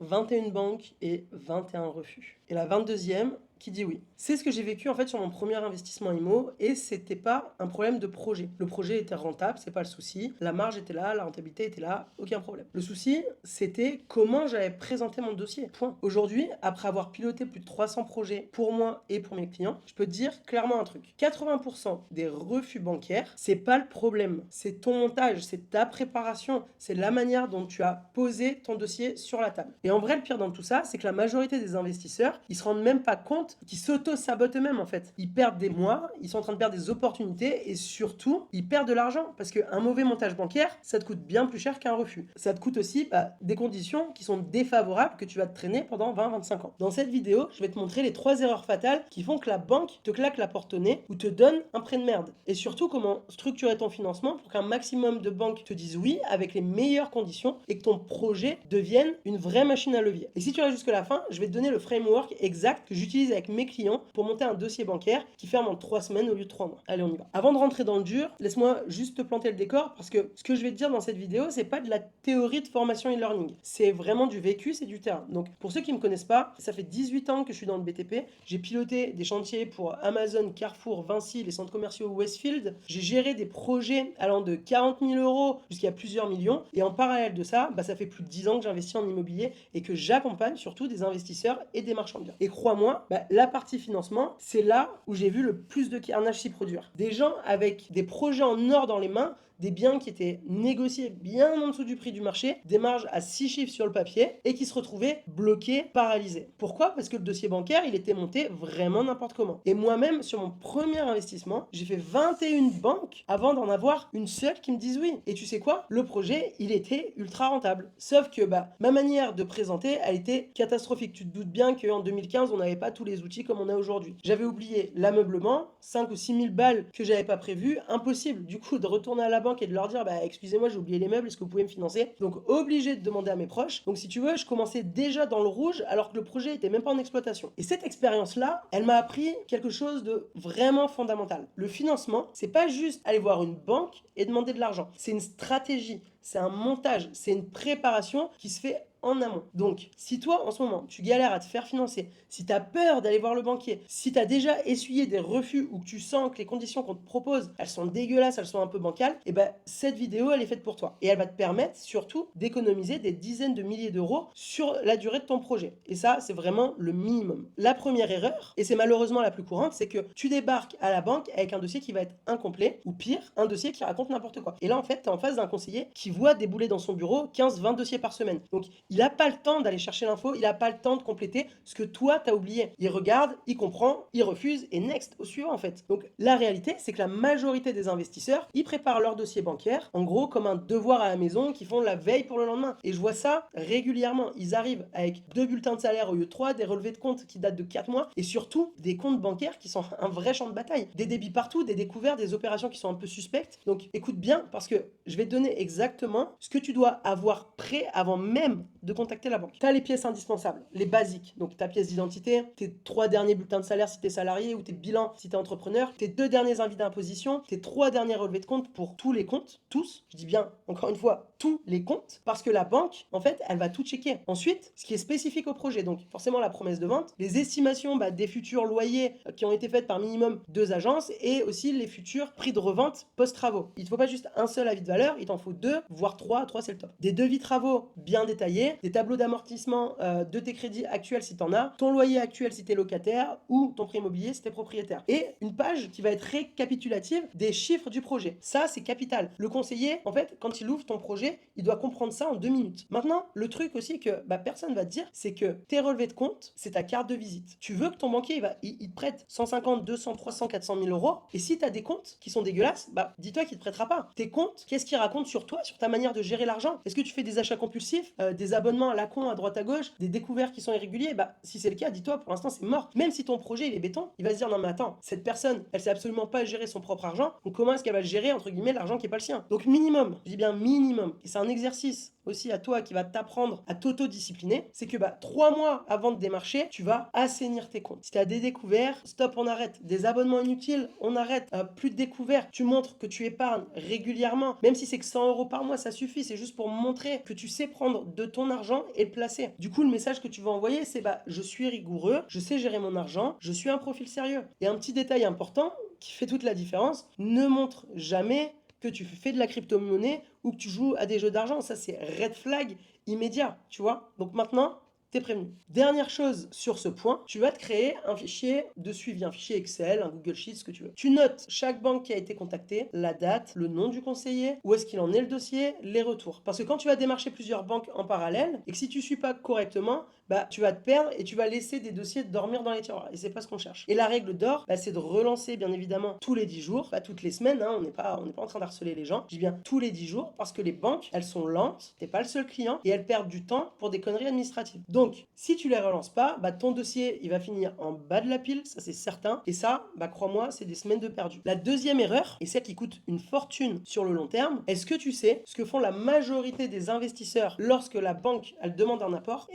21 banques et 21 refus. Et la 22e qui dit oui. C'est ce que j'ai vécu en fait sur mon premier investissement IMO et c'était pas un problème de projet. Le projet était rentable, c'est pas le souci. La marge était là, la rentabilité était là, aucun problème. Le souci, c'était comment j'avais présenté mon dossier. Point. Aujourd'hui, après avoir piloté plus de 300 projets pour moi et pour mes clients, je peux te dire clairement un truc. 80% des refus bancaires, c'est pas le problème. C'est ton montage, c'est ta préparation, c'est la manière dont tu as posé ton dossier sur la table. Et en vrai, le pire dans tout ça, c'est que la majorité des investisseurs, ils se rendent même pas compte qu'ils s'auto-sabotent eux-mêmes en fait. Ils perdent des mois, ils sont en train de perdre des opportunités et surtout, ils perdent de l'argent parce qu'un mauvais montage bancaire, ça te coûte bien plus cher qu'un refus. Ça te coûte aussi des conditions qui sont défavorables que tu vas te traîner pendant 20-25 ans. Dans cette vidéo, je vais te montrer les 3 erreurs fatales qui font que la banque te claque la porte au nez ou te donne un prêt de merde. Et surtout, comment structurer ton financement pour qu'un maximum de banques te disent oui avec les meilleures conditions et que ton projet devienne une vraie machine à levier. Et si tu restes jusqu'à la fin, je vais te donner le framework exact que j'utilise avec mes clients pour monter un dossier bancaire qui ferme en 3 semaines au lieu de 3 mois. Allez, on y va. Avant de rentrer dans le dur, laisse-moi juste te planter le décor parce que ce que je vais te dire dans cette vidéo, c'est pas de la théorie de formation e-learning. C'est vraiment du vécu, c'est du terrain. Donc, pour ceux qui me connaissent pas, ça fait 18 ans que je suis dans le BTP. J'ai piloté des chantiers pour Amazon, Carrefour, Vinci, les centres commerciaux Westfield. J'ai géré des projets allant de 40 000 euros jusqu'à plusieurs millions. Et en parallèle de ça, ça fait plus de 10 ans que j'investis en immobilier et que j'accompagne surtout des investisseurs et des marchands de biens. Et crois-moi, la partie financement, c'est là où j'ai vu le plus de carnage s'y produire. Des gens avec des projets en or dans les mains, des biens qui étaient négociés bien en dessous du prix du marché, des marges à 6 chiffres sur le papier et qui se retrouvaient bloqués, paralysés. Pourquoi? Parce que le dossier bancaire, il était monté vraiment n'importe comment. Et moi-même, sur mon premier investissement, j'ai fait 21 banques avant d'en avoir une seule qui me dise oui. Et tu sais quoi? Le projet, il était ultra rentable. Sauf que ma manière de présenter, elle était catastrophique. Tu te doutes bien qu'en 2015, on n'avait pas tous les outils comme on a aujourd'hui. J'avais oublié l'ameublement, 5 ou 6 000 balles que j'avais pas prévues, impossible du coup de retourner à la banque et de leur dire excusez-moi, j'ai oublié les meubles, est-ce que vous pouvez me financer? Donc obligé de demander à mes proches. Donc si tu veux, je commençais déjà dans le rouge alors que le projet était même pas en exploitation. Et cette expérience-là, elle m'a appris quelque chose de vraiment fondamental. Le financement, c'est pas juste aller voir une banque et demander de l'argent. C'est une stratégie, c'est un montage, c'est une préparation qui se fait en amont. Donc, si toi, en ce moment, tu galères à te faire financer, si tu as peur d'aller voir le banquier, si tu as déjà essuyé des refus ou que tu sens que les conditions qu'on te propose, elles sont dégueulasses, elles sont un peu bancales, cette vidéo, elle est faite pour toi. Et elle va te permettre, surtout, d'économiser des dizaines de milliers d'euros sur la durée de ton projet. Et ça, c'est vraiment le minimum. La première erreur, et c'est malheureusement la plus courante, c'est que tu débarques à la banque avec un dossier qui va être incomplet, ou pire, un dossier qui raconte n'importe quoi. Et là, en fait, tu es en face d'un conseiller qui voit débouler dans son bureau 15-20 dossiers par semaine. Donc, il n'a pas le temps d'aller chercher l'info, il n'a pas le temps de compléter ce que toi, tu as oublié. Il regarde, il comprend, il refuse, et next, au suivant en fait. Donc la réalité, c'est que la majorité des investisseurs, ils préparent leur dossier bancaire, en gros, comme un devoir à la maison qu'ils font la veille pour le lendemain. Et je vois ça régulièrement. Ils arrivent avec 2 bulletins de salaire au lieu de 3, des relevés de compte qui datent de 4 mois, et surtout des comptes bancaires qui sont un vrai champ de bataille. Des débits partout, des découvertes, des opérations qui sont un peu suspectes. Donc écoute bien, parce que je vais te donner exactement ce que tu dois avoir prêt avant même de contacter la banque. Tu as les pièces indispensables, les basiques. Donc ta pièce d'identité, tes 3 derniers bulletins de salaire si tu es salarié ou tes bilans si tu es entrepreneur, tes 2 derniers avis d'imposition, tes 3 derniers relevés de compte pour tous les comptes, tous, je dis bien encore une fois, tous les comptes, parce que la banque, en fait, elle va tout checker. Ensuite, ce qui est spécifique au projet, donc forcément la promesse de vente, les estimations des futurs loyers qui ont été faites par minimum 2 agences et aussi les futurs prix de revente post-travaux. Il ne te faut pas juste un seul avis de valeur, il t'en faut 2, voire 3 c'est le top. Des devis travaux bien détaillés, des tableaux d'amortissement de tes crédits actuels si tu en as, ton loyer actuel si tu es locataire ou ton prêt immobilier si tu es propriétaire. Et une page qui va être récapitulative des chiffres du projet. Ça, c'est capital. Le conseiller, en fait, quand il ouvre ton projet, il doit comprendre ça en 2 minutes. Maintenant, le truc aussi que personne va te dire, c'est que tes relevés de compte, c'est ta carte de visite. Tu veux que ton banquier, il te prête 150, 200, 300, 400 000 euros. Et si tu as des comptes qui sont dégueulasses, dis-toi qu'il ne te prêtera pas. Tes comptes, qu'est-ce qu'ils racontent sur toi, sur ta manière de gérer l'argent? Est-ce que tu fais des achats compulsifs, des abonnements à la con à droite à gauche, des découvertes qui sont irréguliers? Si c'est le cas, dis-toi, pour l'instant, c'est mort. Même si ton projet, il est béton, il va se dire, non mais attends, cette personne, elle sait absolument pas gérer son propre argent, donc comment est-ce qu'elle va gérer, entre guillemets, l'argent qui est pas le sien? Donc minimum, je dis bien minimum, et c'est un exercice aussi à toi qui va t'apprendre à t'auto-discipliner, c'est que 3 mois avant de démarcher, tu vas assainir tes comptes. Si tu as des découvertes, stop, on arrête. Des abonnements inutiles, on arrête. Plus de découvertes, tu montres que tu épargnes régulièrement, même si c'est que 100 euros par mois, ça suffit, c'est juste pour montrer que tu sais prendre de ton argent et le placer. Du coup, le message que tu vas envoyer, c'est je suis rigoureux, je sais gérer mon argent, je suis un profil sérieux. Et un petit détail important qui fait toute la différence, ne montre jamais que tu fais de la crypto-monnaie ou que tu joues à des jeux d'argent. Ça, c'est red flag immédiat, tu vois. Donc maintenant, t'es prévenu. Dernière chose sur ce point, tu vas te créer un fichier de suivi, un fichier Excel, un Google Sheet, ce que tu veux. Tu notes chaque banque qui a été contactée, la date, le nom du conseiller, où est-ce qu'il en est le dossier, les retours. Parce que quand tu vas démarcher plusieurs banques en parallèle et que si tu ne suis pas correctement, tu vas te perdre et tu vas laisser des dossiers dormir dans les tiroirs. Et c'est pas ce qu'on cherche. Et la règle d'or, c'est de relancer bien évidemment tous les 10 jours, pas toutes les semaines, hein, on n'est pas en train d'harceler les gens. Je dis bien tous les 10 jours parce que les banques, elles sont lentes, t'es pas le seul client et elles perdent du temps pour des conneries administratives. Donc, si tu les relances pas, ton dossier, il va finir en bas de la pile, ça c'est certain. Et ça, crois-moi, c'est des semaines de perdu. La deuxième erreur, et celle qui coûte une fortune sur le long terme, est-ce que tu sais ce que font la majorité des investisseurs lorsque la banque, elle demande un apport?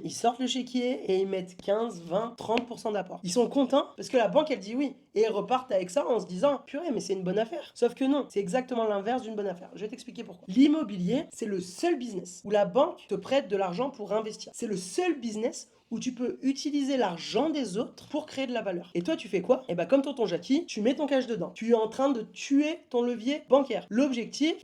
Ils sortent le chéquier et ils mettent 15, 20, 30% d'apport. Ils sont contents parce que la banque, elle dit oui. Et ils repartent avec ça en se disant, purée, mais c'est une bonne affaire. Sauf que non, c'est exactement l'inverse d'une bonne affaire. Je vais t'expliquer pourquoi. L'immobilier, c'est le seul business où la banque te prête de l'argent pour investir. C'est le seul business où tu peux utiliser l'argent des autres pour créer de la valeur. Et toi, tu fais quoi? Comme tonton Jackie, tu mets ton cash dedans. Tu es en train de tuer ton levier bancaire. L'objectif,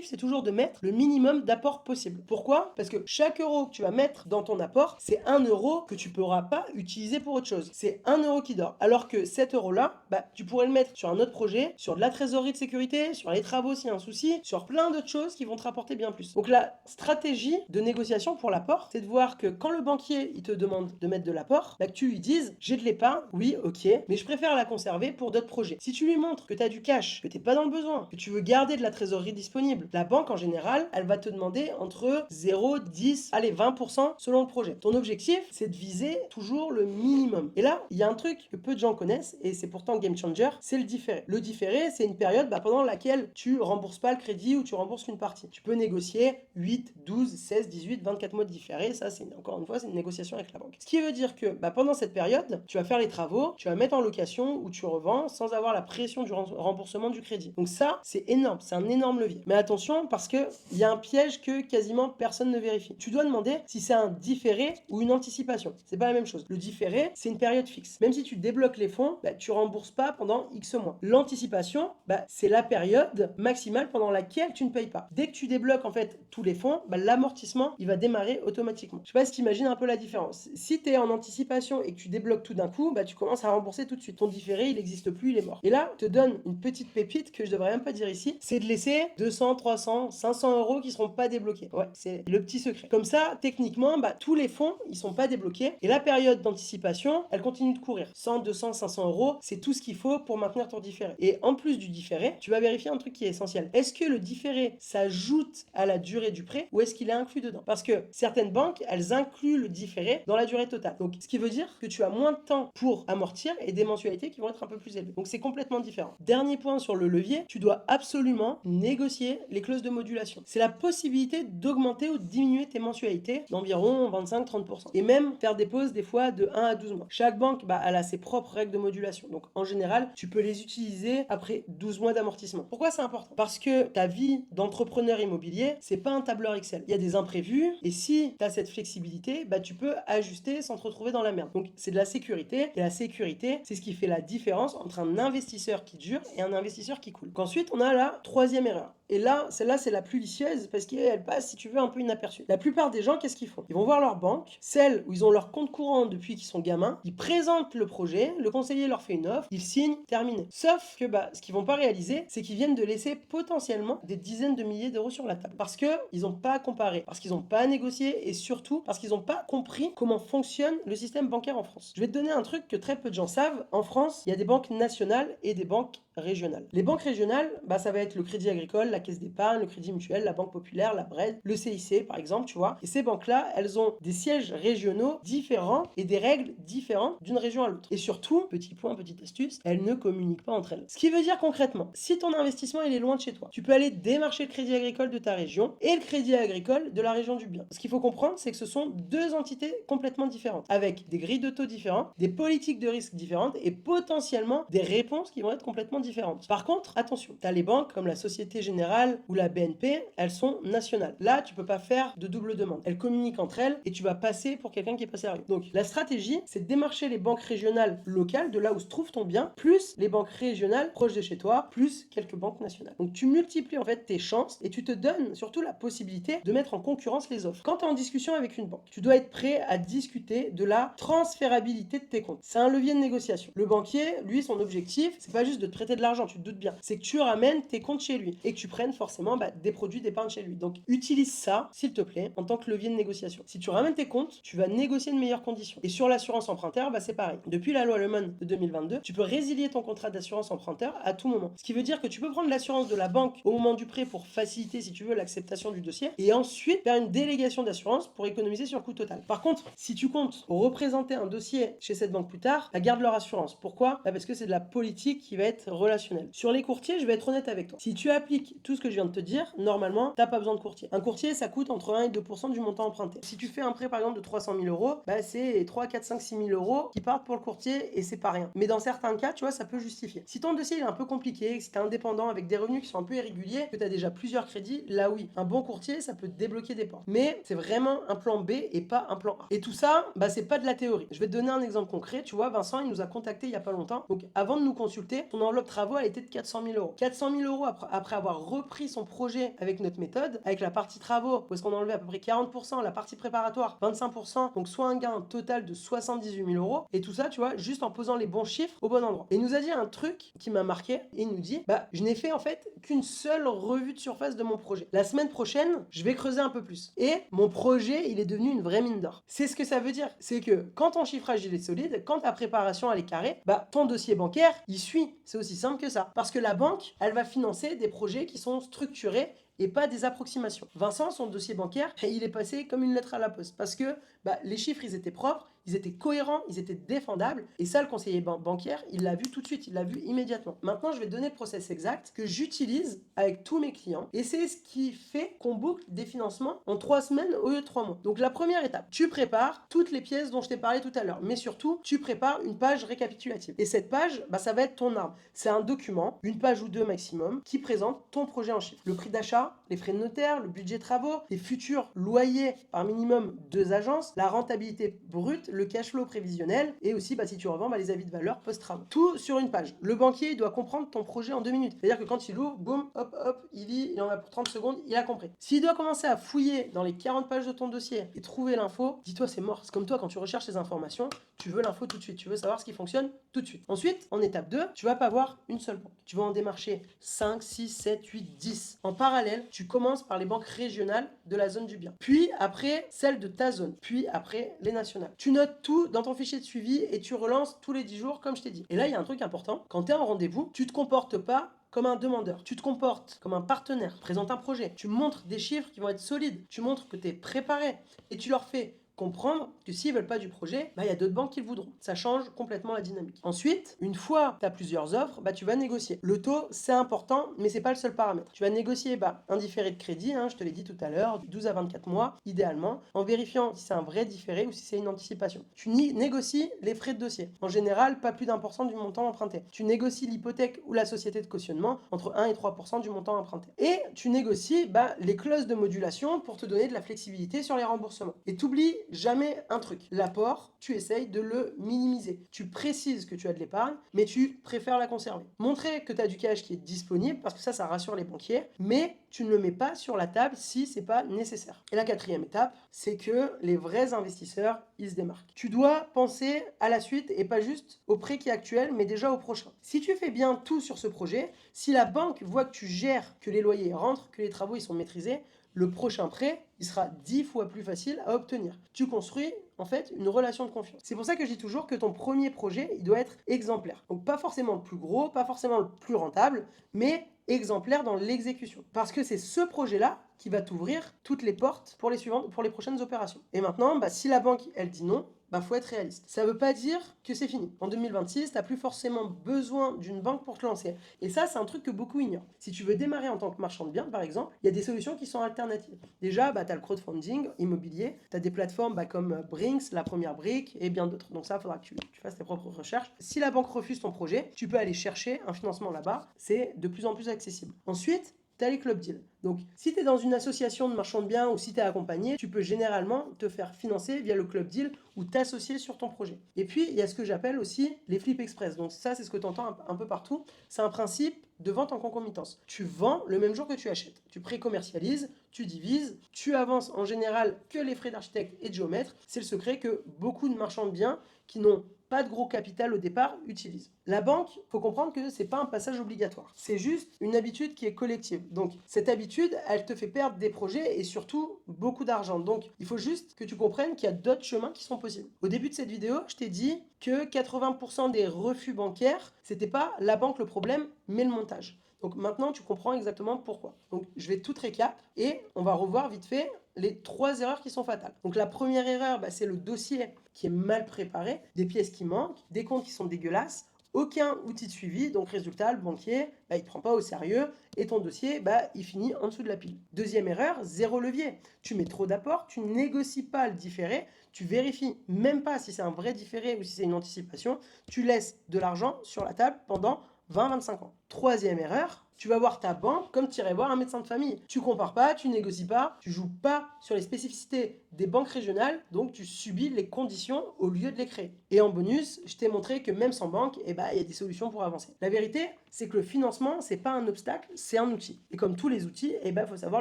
c'est toujours de mettre le minimum d'apport possible. Pourquoi? Parce que chaque euro que tu vas mettre dans ton apport, c'est 1 euro que tu ne pourras pas utiliser pour autre chose. C'est 1 euro qui dort. Alors que cet euro-là, tu pourrais le mettre sur un autre projet, sur de la trésorerie de sécurité, sur les travaux s'il y a un souci, sur plein d'autres choses qui vont te rapporter bien plus. Donc la stratégie de négociation pour l'apport, c'est de voir que quand le banquier, il te demande de mettre de l'apport, que tu lui dises, j'ai de l'épargne, oui, ok, mais je préfère la conserver pour d'autres projets. Si tu lui montres que tu as du cash, que tu n'es pas dans le besoin, que tu veux garder de la trésorerie disponible, la banque en général, elle va te demander entre 0, 10, allez, 20% selon le projet. Ton objectif, c'est de viser toujours le minimum. Et là, il y a un truc que peu de gens connaissent, et c'est pourtant game changer, c'est le différé. Le différé, c'est une période pendant laquelle tu rembourses pas le crédit ou tu rembourses qu'une partie. Tu peux négocier 8, 12, 16, 18, 24 mois de différé. Ça, c'est encore une fois, c'est une négociation avec la banque. Ce qui veut dire que pendant cette période, tu vas faire les travaux, tu vas mettre en location ou tu revends sans avoir la pression du remboursement du crédit. Donc ça, c'est énorme, c'est un énorme levier. Mais attention, parce qu'il y a un piège que quasiment personne ne vérifie. Tu dois demander si c'est un différé ou une anticipation. C'est pas la même chose. Le différé, c'est une période fixe. Même si tu débloques les fonds, tu rembourses pas pendant X mois. L'anticipation, c'est la période maximale pendant laquelle tu ne payes pas. Dès que tu débloques en fait tous les fonds, l'amortissement, il va démarrer automatiquement. Je sais pas si tu imagines un peu la différence. Si tu es en anticipation et que tu débloques tout d'un coup, tu commences à rembourser tout de suite. Ton différé, il n'existe plus, il est mort. Et là, je te donne une petite pépite que je devrais même pas dire ici, c'est de laisser 200, 300, 500 euros qui seront pas débloqués. Ouais, c'est le petit secret. Comme ça, techniquement, tous les fonds, ils sont pas débloqués. Et la période d'anticipation, elle continue de courir. 100, 200, 500 euros, c'est tout ce qu'il faut pour maintenir ton différé. Et en plus du différé, tu vas vérifier un truc qui est essentiel. Est-ce que le différé s'ajoute à la durée du prêt ou est-ce qu'il est inclus dedans? Parce que certaines banques, elles incluent le différé dans la durée totale. Donc, ce qui veut dire que tu as moins de temps pour amortir et des mensualités qui vont être un peu plus élevées. Donc, c'est complètement différent. Dernier point sur le levier, tu dois absolument négocier les clauses de modulation. C'est la possibilité d'augmenter ou de diminuer tes mensualités d'environ 25-30%. Et même faire des pauses des fois de 1 à 12 mois. Chaque banque, elle a ses propres règles de modulation. Donc, en général, tu peux les utiliser après 12 mois d'amortissement. Pourquoi c'est important? Parce que ta vie d'entrepreneur immobilier, c'est pas un tableur Excel. Il y a des imprévus et si tu as cette flexibilité, tu peux ajuster sans te retrouver dans la merde. Donc, c'est de la sécurité et la sécurité, c'est ce qui fait la différence entre un investisseur qui dure et un investisseur qui coule. Ensuite, on a la troisième erreur. Et là, celle-là, c'est la plus vicieuse parce qu'elle passe, si tu veux, un peu inaperçue. La plupart des gens, qu'est-ce qu'ils font? Ils vont voir leur banque, celle où ils ont leur compte courant depuis qu'ils sont gamins, ils présentent le projet, le conseiller leur fait une offre, ils signent, terminé. Sauf que ce qu'ils vont pas réaliser, c'est qu'ils viennent de laisser potentiellement des dizaines de milliers d'euros sur la table. Parce qu'ils n'ont pas comparé, parce qu'ils n'ont pas négocié et surtout parce qu'ils n'ont pas compris comment fonctionne le système bancaire en France. Je vais te donner un truc que très peu de gens savent. En France, il y a des banques nationales et des banques régionales. Les banques régionales, ça va être le Crédit Agricole, la Caisse d'épargne, le Crédit Mutuel, la Banque Populaire, la BRED, le CIC par exemple, tu vois. Et ces banques-là, elles ont des sièges régionaux différents et des règles différentes d'une région à l'autre. Et surtout, petit point, petite astuce, elles ne communiquent pas entre elles. Ce qui veut dire concrètement, si ton investissement il est loin de chez toi, tu peux aller démarcher le Crédit Agricole de ta région et le Crédit Agricole de la région du bien. Ce qu'il faut comprendre, c'est que ce sont deux entités complètement différentes, avec des grilles de taux différentes, des politiques de risque différentes et potentiellement des réponses qui vont être complètement différentes. Par contre, attention, tu as les banques comme la Société Générale ou la BNP, elles sont nationales. Là, tu peux pas faire de double demande. Elles communiquent entre elles et tu vas passer pour quelqu'un qui est pas sérieux. Donc, la stratégie, c'est de démarcher les banques régionales locales de là où se trouve ton bien, plus les banques régionales proches de chez toi, plus quelques banques nationales. Donc, tu multiplies en fait tes chances et tu te donnes surtout la possibilité de mettre en concurrence les offres. Quand tu es en discussion avec une banque, tu dois être prêt à discuter de la transférabilité de tes comptes. C'est un levier de négociation. Le banquier, lui, son objectif, c'est pas juste de te prêter de l'argent, tu te doutes bien. C'est que tu ramènes tes comptes chez lui et que tu prennes forcément des produits d'épargne chez lui. Donc, utilise ça, s'il te plaît, en tant que levier de négociation. Si tu ramènes tes comptes, tu vas négocier de meilleures conditions. Et sur l'assurance emprunteur, c'est pareil. Depuis la loi Le Mon de 2022, tu peux résilier ton contrat d'assurance emprunteur à tout moment. Ce qui veut dire que tu peux prendre l'assurance de la banque au moment du prêt pour faciliter, si tu veux, l'acceptation du dossier et ensuite faire une délégation d'assurance pour économiser sur le coût total. Par contre, si tu comptes représenter un dossier chez cette banque plus tard, garde leur assurance. Pourquoi ? Parce que c'est de la politique qui va être relationnelle. Sur les courtiers, je vais être honnête avec toi. Si tu appliques tout ce que je viens de te dire, normalement, t'as pas besoin de courtier. Un courtier, ça coûte entre 1 et 2% du montant emprunté. Si tu fais un prêt par exemple de 300 000 euros, c'est 3, 4, 5, 6 000 euros qui partent pour le courtier et c'est pas rien. Mais dans certains cas, tu vois, ça peut justifier. Si ton dossier il est un peu compliqué, si t'es indépendant avec des revenus qui sont un peu irréguliers, que t'as déjà plusieurs crédits, là oui, un bon courtier, ça peut te débloquer des portes. Mais c'est vraiment un plan B et pas un plan A. Et tout ça, c'est pas de la théorie. Je vais te donner un exemple concret. Tu vois, Vincent, il nous a contacté il y a pas longtemps. Donc avant de nous consulter, son enveloppe travaux, elle était de 400 000 euros. 400 000 euros après avoir repris son projet avec notre méthode, avec la partie travaux, où est-ce qu'on a enlevé à peu près 40%, la partie préparatoire 25%, donc soit un gain total de 78 000 euros. Et tout ça, tu vois, juste en posant les bons chiffres au bon endroit. Et il nous a dit un truc qui m'a marqué. Il nous dit, je n'ai fait en fait qu'une seule revue de surface de mon projet. La semaine prochaine, je vais creuser un peu plus. Et mon projet, il est devenu une vraie mine d'or. C'est ce que ça veut dire. C'est que quand ton chiffrage il est solide, quand ta préparation elle est carrée, ton dossier bancaire, il suit. C'est aussi simple que ça. Parce que la banque, elle va financer des projets qui sont structurés et pas des approximations. Vincent, son dossier bancaire, il est passé comme une lettre à la poste parce que les chiffres, ils étaient propres, ils étaient cohérents, ils étaient défendables et ça, le conseiller bancaire, il l'a vu tout de suite, il l'a vu immédiatement. Maintenant, je vais te donner le process exact que j'utilise avec tous mes clients et c'est ce qui fait qu'on boucle des financements en 3 semaines au lieu de 3 mois. Donc la première étape, tu prépares toutes les pièces dont je t'ai parlé tout à l'heure, mais surtout, tu prépares une page récapitulative. Et cette page, ça va être ton arme. C'est un document, une page ou deux maximum, qui présente ton projet en chiffres. Le prix d'achat, les frais de notaire, le budget travaux, les futurs loyers par minimum 2 agences, la rentabilité brute, le cash flow prévisionnel et aussi si tu revends les avis de valeur post-travaux. Tout sur une page. Le banquier il doit comprendre ton projet en 2 minutes. C'est-à-dire que quand il ouvre, boum, hop, hop, il lit, il en a pour 30 secondes, il a compris. S'il doit commencer à fouiller dans les 40 pages de ton dossier et trouver l'info, dis-toi c'est mort. C'est comme toi quand tu recherches les informations, tu veux l'info tout de suite, tu veux savoir ce qui fonctionne tout de suite. Ensuite, en étape 2, tu vas pas avoir une seule banque. Tu vas en démarcher 5, 6, 7, 8, 10. En parallèle, tu commences par les banques régionales de la zone du bien. Puis après, celles de ta zone. Puis après, les nationales. Tu notes tout dans ton fichier de suivi et tu relances tous les 10 jours, comme je t'ai dit. Et là, il y a un truc important. Quand tu es en rendez-vous, tu te comportes pas comme un demandeur. Tu te comportes comme un partenaire. Présente un projet. Tu montres des chiffres qui vont être solides. Tu montres que tu es préparé. Et tu leur fais comprendre que s'ils veulent pas du projet, il y a d'autres banques qui le voudront. Ça change complètement la dynamique. Ensuite, une fois tu as plusieurs offres, tu vas négocier. Le taux, c'est important, mais c'est pas le seul paramètre. Tu vas négocier un différé de crédit, je te l'ai dit tout à l'heure, 12 à 24 mois, idéalement, en vérifiant si c'est un vrai différé ou si c'est une anticipation. Tu négocies les frais de dossier. En général, pas plus d'1% du montant emprunté. Tu négocies l'hypothèque ou la société de cautionnement entre 1 et 3% du montant emprunté. Et tu négocies les clauses de modulation pour te donner de la flexibilité sur les remboursements. Et t'oublies jamais un truc. L'apport, tu essayes de le minimiser. Tu précises que tu as de l'épargne, mais tu préfères la conserver. Montrer que tu as du cash qui est disponible, parce que ça rassure les banquiers, mais tu ne le mets pas sur la table si c'est pas nécessaire. Et la 4e étape, c'est que les vrais investisseurs, ils se démarquent. Tu dois penser à la suite et pas juste au prêt qui est actuel, mais déjà au prochain. Si tu fais bien tout sur ce projet, si la banque voit que tu gères, que les loyers rentrent, que les travaux ils sont maîtrisés, le prochain prêt, il sera 10 fois plus facile à obtenir. Tu construis en fait une relation de confiance. C'est pour ça que je dis toujours que ton premier projet, il doit être exemplaire. Donc pas forcément le plus gros, pas forcément le plus rentable, mais exemplaire dans l'exécution. Parce que c'est ce projet-là qui va t'ouvrir toutes les portes pour les prochaines opérations. Et maintenant, si la banque, elle dit non, faut être réaliste. Ça ne veut pas dire que c'est fini. En 2026, tu n'as plus forcément besoin d'une banque pour te lancer. Et ça, c'est un truc que beaucoup ignorent. Si tu veux démarrer en tant que marchand de biens, par exemple, il y a des solutions qui sont alternatives. Déjà, tu as le crowdfunding immobilier, tu as des plateformes comme Brinks, La Première Brique et bien d'autres. Donc ça, il faudra que tu fasses tes propres recherches. Si la banque refuse ton projet, tu peux aller chercher un financement là-bas. C'est de plus en plus accessible. Ensuite, tu as les club deals. Donc, si tu es dans une association de marchands de biens ou si tu es accompagné, tu peux généralement te faire financer via le club deal ou t'associer sur ton projet. Et puis, il y a ce que j'appelle aussi les flip express. Donc, ça, c'est ce que tu entends un peu partout. C'est un principe de vente en concomitance. Tu vends le même jour que tu achètes. Tu pré-commercialises, tu divises, tu avances en général que les frais d'architecte et de géomètre. C'est le secret que beaucoup de marchands de biens qui n'ont pas de gros capital au départ utilisent. La banque, il faut comprendre que ce n'est pas un passage obligatoire. C'est juste une habitude qui est collective. Donc, cette habitude, elle te fait perdre des projets et surtout beaucoup d'argent. Donc, il faut juste que tu comprennes qu'il y a d'autres chemins qui sont possibles. Au début de cette vidéo, je t'ai dit que 80% des refus bancaires, c'était pas la banque le problème, mais le montage. Donc maintenant, tu comprends exactement pourquoi. Donc je vais tout récap et on va revoir vite fait les 3 erreurs qui sont fatales. Donc la première erreur, c'est le dossier qui est mal préparé, des pièces qui manquent, des comptes qui sont dégueulasses, aucun outil de suivi, donc résultat, le banquier, il ne prend pas au sérieux et ton dossier, il finit en dessous de la pile. Deuxième erreur, zéro levier. Tu mets trop d'apports, tu négocies pas le différé, tu vérifies même pas si c'est un vrai différé ou si c'est une anticipation, tu laisses de l'argent sur la table pendant 20-25 ans. Troisième erreur, tu vas voir ta banque comme tu irais voir un médecin de famille. Tu compares pas, tu négocies pas, tu joues pas sur les spécificités des banques régionales, donc tu subis les conditions au lieu de les créer. Et en bonus, je t'ai montré que même sans banque, il y a des solutions pour avancer. La vérité, c'est que le financement, c'est pas un obstacle, c'est un outil. Et comme tous les outils, il faut savoir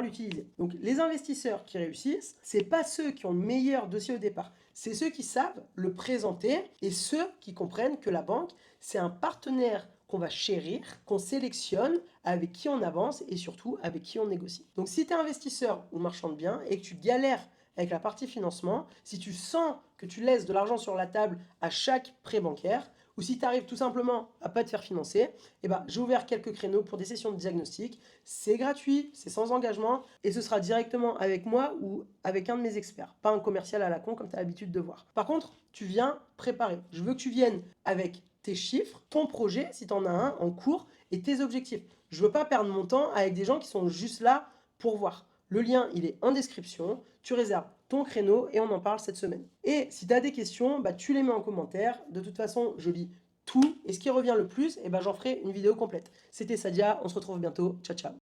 l'utiliser. Donc les investisseurs qui réussissent, c'est pas ceux qui ont le meilleur dossier au départ. C'est ceux qui savent le présenter et ceux qui comprennent que la banque, c'est un partenaire qu'on va chérir, qu'on sélectionne, avec qui on avance et surtout avec qui on négocie. Donc si tu es investisseur ou marchand de biens et que tu galères avec la partie financement, si tu sens que tu laisses de l'argent sur la table à chaque prêt bancaire, ou si tu arrives tout simplement à pas te faire financer, j'ai ouvert quelques créneaux pour des sessions de diagnostic. C'est gratuit, c'est sans engagement et ce sera directement avec moi ou avec un de mes experts, pas un commercial à la con comme tu as l'habitude de voir. Par contre, tu viens préparer. Je veux que tu viennes avec tes chiffres, ton projet, si tu en as un en cours, et tes objectifs. Je ne veux pas perdre mon temps avec des gens qui sont juste là pour voir. Le lien, il est en description. Tu réserves ton créneau et on en parle cette semaine. Et si tu as des questions, tu les mets en commentaire. De toute façon, je lis tout. Et ce qui revient le plus, j'en ferai une vidéo complète. C'était Sadia, on se retrouve bientôt. Ciao, ciao.